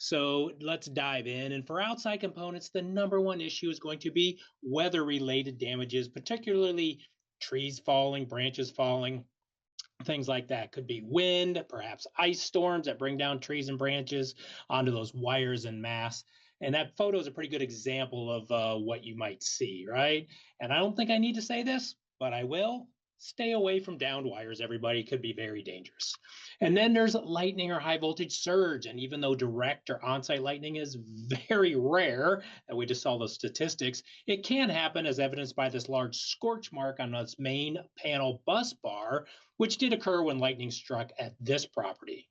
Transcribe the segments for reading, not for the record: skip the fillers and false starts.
So let's dive in. And for outside components, the number one issue is going to be weather related damages, particularly trees falling, branches falling, things like that. Could be wind, perhaps ice storms that bring down trees and branches onto those wires and masts. And that photo is a pretty good example of what you might see, right? And I don't think I need to say this, but I will. Stay away from downed wires, everybody. It could be very dangerous. And then there's lightning or high voltage surge. And even though direct or on-site lightning is very rare, and we just saw the statistics, it can happen as evidenced by this large scorch mark on this main panel bus bar, which did occur when lightning struck at this property.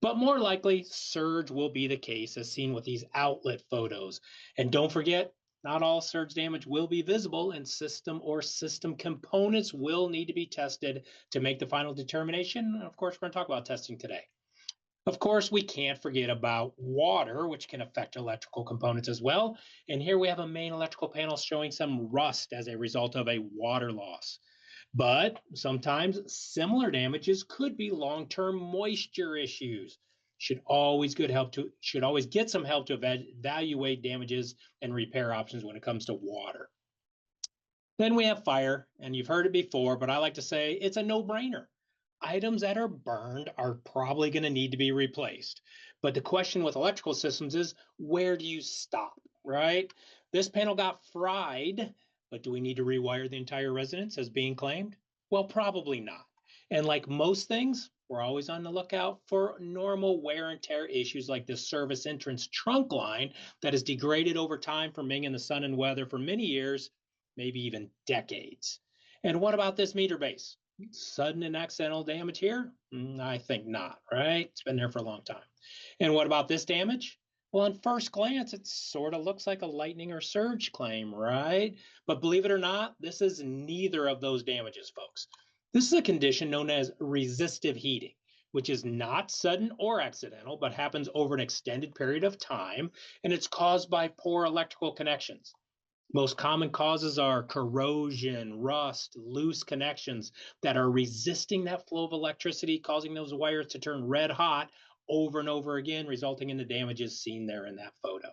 But more likely, surge will be the case as seen with these outlet photos. And don't forget, not all surge damage will be visible, and system or system components will need to be tested to make the final determination. Of course, we're going to talk about testing today. Of course, we can't forget about water, which can affect electrical components as well. And here we have a main electrical panel showing some rust as a result of a water loss. But sometimes similar damages could be long-term moisture issues. Should always get some help to evaluate damages and repair options when it comes to water. Then we have fire, and you've heard it before, but I like to say it's a no-brainer. Items that are burned are probably going to need to be replaced. But the question with electrical systems is, where do you stop, right? This panel got fried, but do we need to rewire the entire residence as being claimed? Well, probably not. And like most things, we're always on the lookout for normal wear and tear issues like this service entrance trunk line that has degraded over time from being in the sun and weather for many years, maybe even decades. And what about this meter base? Sudden and accidental damage here? I think not, right? It's been there for a long time. And what about this damage? Well, on first glance, it sort of looks like a lightning or surge claim, right? But believe it or not, this is neither of those damages, folks. This is a condition known as resistive heating, which is not sudden or accidental, but happens over an extended period of time, and it's caused by poor electrical connections. Most common causes are corrosion, rust, loose connections that are resisting that flow of electricity, causing those wires to turn red hot over and over again, resulting in the damages seen there in that photo.